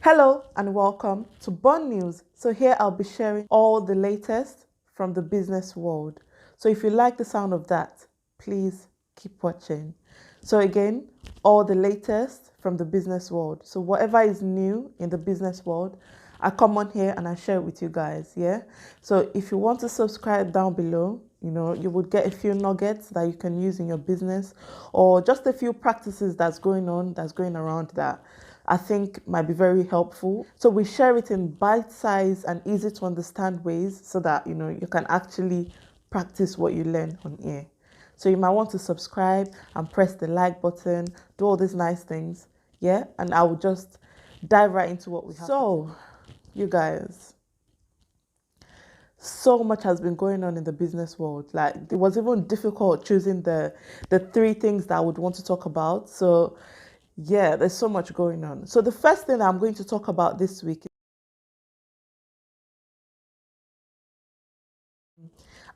Hello and welcome to BUN News. So here I'll be sharing all the latest from the business world. So if you like the sound of that, please keep watching. So again, all the latest from the business world. So whatever is new in the business world, I come on here and I share it with you guys, yeah? So if you want to subscribe down below, you would get a few nuggets that you can use in your business, or just a few practices that's going around that I think might be very helpful. So we share it in bite-sized and easy to understand ways so that you can actually practice what you learn on here. So you might want to subscribe and press the like button, do all these nice things, yeah? And I will just dive right into what we have. So, you guys, so much has been going on in the business world. Like, it was even difficult choosing the three things that I would want to talk about. So yeah, there's so much going on. So the first thing I'm going to talk about this week is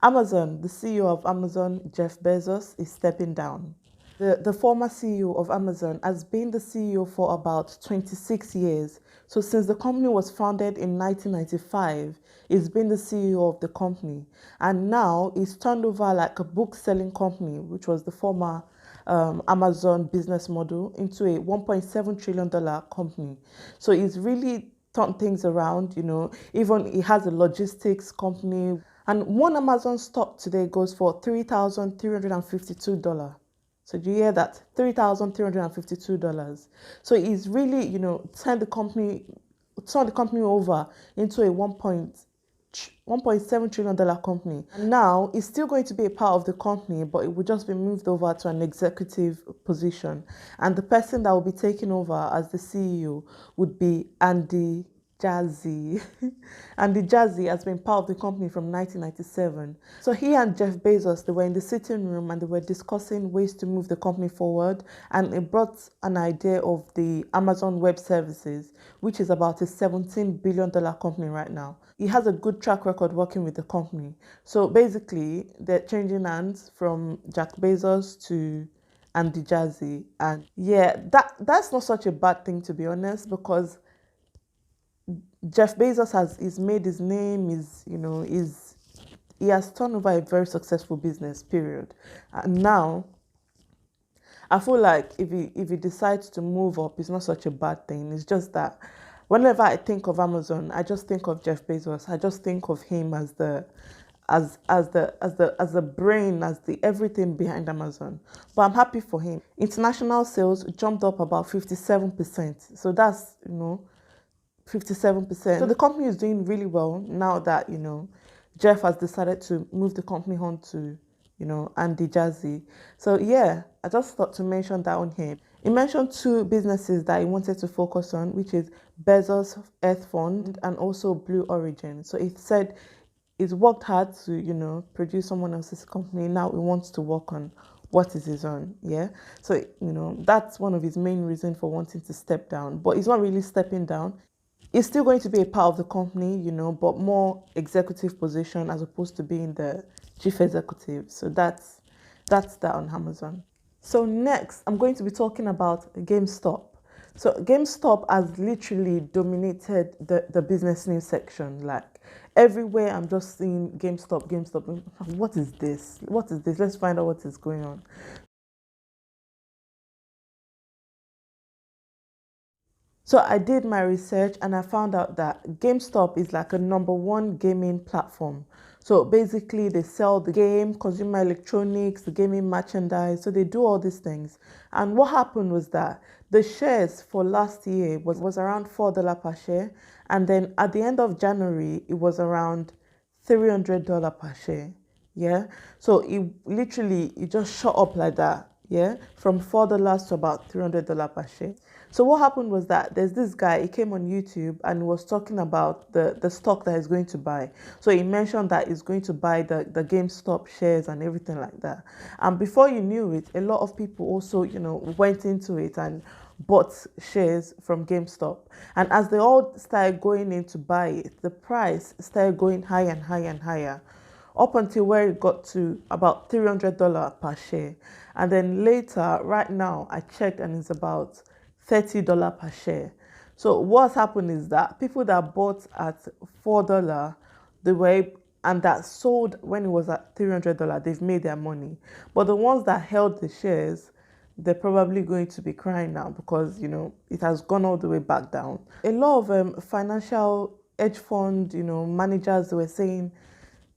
Amazon. The CEO of Amazon, Jeff Bezos, is stepping down. The former CEO of Amazon has been the CEO for about 26 years. So since the company was founded in 1995, he's been the CEO of the company. And now he's turned over like a book-selling company, which was the former Amazon business model, into a $1.7 trillion company. So he's really turned things around, even he has a logistics company. And one Amazon stock today goes for $3,352. So do you hear that? $3,352. So he's really, turned the company over into a $1.7 trillion company. And now it's still going to be a part of the company, but it will just be moved over to an executive position. And the person that will be taking over as the CEO would be Andy Jassy. Andy Jassy has been part of the company from 1997. So he and Jeff Bezos, they were in the sitting room and they were discussing ways to move the company forward. And it brought an idea of the Amazon Web Services, which is about a $17 billion company right now. He has a good track record working with the company. So basically, they're changing hands from Jack Bezos to Andy Jassy. And yeah, that's not such a bad thing, to be honest, because Jeff Bezos has made his name, he has turned over a very successful business, period. And now, I feel like if he decides to move up, it's not such a bad thing. It's just that whenever I think of Amazon, I just think of Jeff Bezos. I just think of him as the brain, as the everything behind Amazon. But I'm happy for him. International sales jumped up about 57%. So that's 57%. So the company is doing really well now that, Jeff has decided to move the company on to, Andy Jassy. So yeah, I just thought to mention that on here. He mentioned two businesses that he wanted to focus on, which is Bezos Earth Fund and also Blue Origin. So he said he's worked hard to, produce someone else's company. Now he wants to work on what is his own, yeah? So, that's one of his main reasons for wanting to step down. But he's not really stepping down. It's still going to be a part of the company, but more executive position as opposed to being the chief executive. So that's that on Amazon. So next, I'm going to be talking about Gamestop. So Gamestop has literally dominated the business news section. Like everywhere, I'm just seeing Gamestop. What is this? What is this? Let's find out what is going on. So I did my research and I found out that GameStop is like a #1 gaming platform. So basically they sell the game, consumer electronics, the gaming merchandise. So they do all these things. And what happened was that the shares for last year was around $4 per share. And then at the end of January, it was around $300 per share. Yeah. So it just shot up like that. Yeah. From $4 to about $300 per share. So what happened was that there's this guy, he came on YouTube and was talking about the stock that he's going to buy. So he mentioned that he's going to buy the GameStop shares and everything like that. And before you knew it, a lot of people also, went into it and bought shares from GameStop. And as they all started going in to buy it, the price started going higher and higher and higher, up until where it got to about $300 per share. And then later, right now, I checked and it's about $30 per share. So what's happened is that people that bought at $4, they were and that sold when it was at $300, they've made their money. But the ones that held the shares, they're probably going to be crying now because it has gone all the way back down. A lot of financial hedge fund managers were saying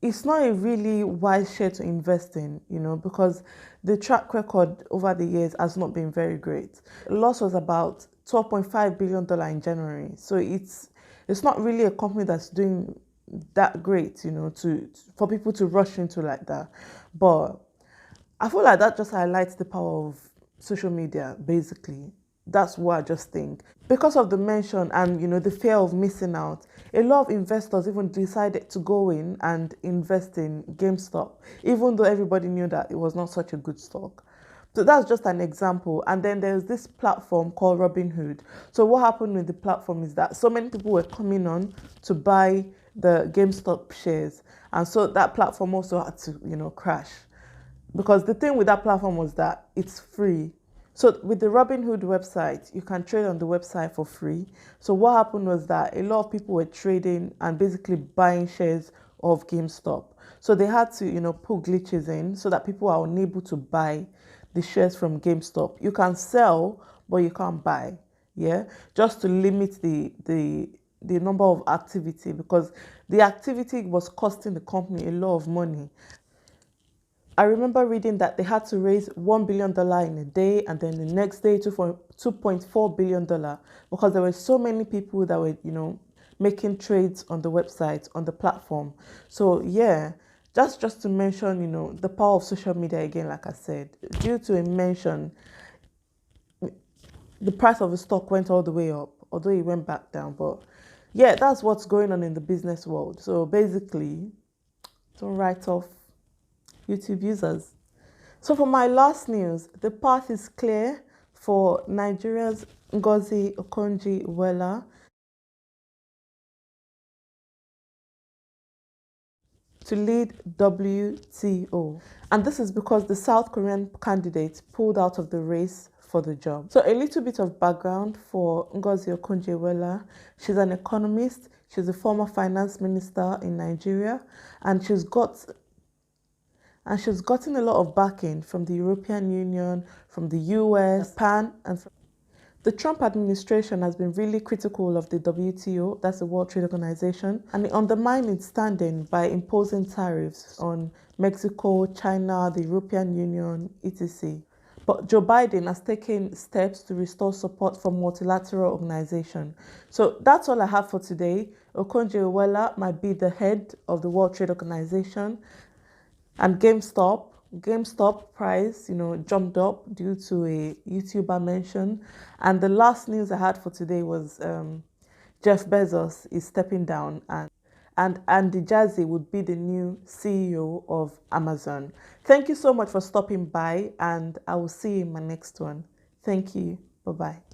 it's not a really wise share to invest in, because the track record over the years has not been very great. The loss was about $12.5 billion in January. So it's not really a company that's doing that great, for people to rush into like that. But I feel like that just highlights the power of social media, basically. That's what I just think. Because of the mention and the fear of missing out, a lot of investors even decided to go in and invest in Gamestop, even though everybody knew that it was not such a good stock. So that's just an example. And then there's this platform called Robinhood. So what happened with the platform is that so many people were coming on to buy the GameStop shares. And so that platform also had to, crash. Because the thing with that platform was that it's free. So with the Robinhood website, you can trade on the website for free. So what happened was that a lot of people were trading and basically buying shares of GameStop. So they had to, put glitches in so that people are unable to buy the shares from GameStop. You can sell, but you can't buy. Yeah, just to limit the number of activity, because the activity was costing the company a lot of money. I remember reading that they had to raise $1 billion in a day, and then the next day $2.4 billion, because there were so many people that were, making trades on the website, on the platform. So yeah, that's just to mention, the power of social media again. Like I said, due to a mention, the price of the stock went all the way up, although it went back down. But yeah, that's what's going on in the business world. So basically, don't write off YouTube users. So for my last news, the path is clear for Nigeria's Ngozi Okonjo-Iweala to lead WTO. And this is because the South Korean candidate pulled out of the race for the job. So a little bit of background for Ngozi Okonjo-Iweala. She's an economist. She's a former finance minister in Nigeria, and she's gotten a lot of backing from the European Union, from the US, Japan, and the Trump administration has been really critical of the WTO, that's the World Trade Organization, and it undermined its standing by imposing tariffs on Mexico, China, the European Union, etc. But Joe Biden has taken steps to restore support for multilateral organization. So that's all I have for today. Okonjo-Iweala might be the head of the World Trade Organization, and GameStop price, jumped up due to a YouTuber mention. And the last news I had for today was Jeff Bezos is stepping down, and Andy Jassy would be the new CEO of Amazon. Thank you so much for stopping by, and I will see you in my next one. Thank you. Bye-bye.